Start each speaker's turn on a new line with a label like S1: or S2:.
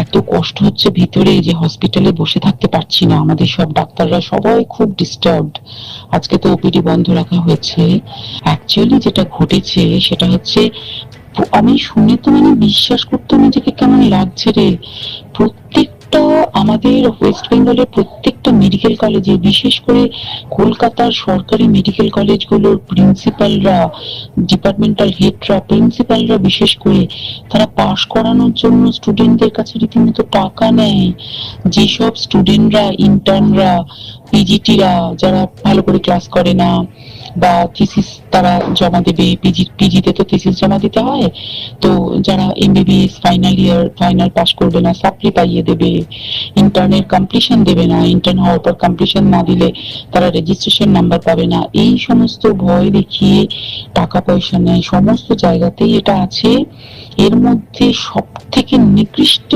S1: এত কষ্ট হচ্ছে ভিতরে যে হসপিটালে বসে থাকতে পারছি না। আমাদের সব ডাক্তাররা সবাই খুব ডিস্টার্বড। আজকে তো ওপিডি বন্ধ রাখা হয়েছে। অ্যাকচুয়ালি যেটা ঘটেছে সেটা হচ্ছে, আমি শুনে তো মানে বিশ্বাস করতে নিজেকে কেমন লাগছে রে। প্রত্যেকটা আমাদের ওয়েস্ট বেঙ্গলের প্রত্যেকটা মেডিকেল কলেজে, বিশেষ করে কলকাতার সরকারি মেডিকেল কলেজগুলোর প্রিন্সিপালরা, ডিপার্টমেন্টাল হেডরা, প্রিন্সিপালরা বিশেষ করে, তারা পাশ করানোর জন্য স্টুডেন্টদের কাছে রীতিমতো টাকা নেয়। যেসব স্টুডেন্টরা, ইন্টার্নরা, পিজিটিরা যারা ভালো করে ক্লাস করে না বা থিসিস তারা জমা দেবে, পিজিতে তো থিসিস জমা দিতে হয়, তো যারা MBBS final year final pass করবে না সাপ্লি পাইয়ে দেবে, ইন্টার্নের কমপ্লিশন দেবে না, ইন্টার্ন হওয়ার পর কমপ্লিশন না দিলে তারা রেজিস্ট্রেশন নাম্বার পাবে না, এই সমস্ত ভয় দেখিয়ে টাকা পয়সা নেয়। সমস্ত জায়গাতেই এটা আছে। এর মধ্যে সব থেকে নিকৃষ্ট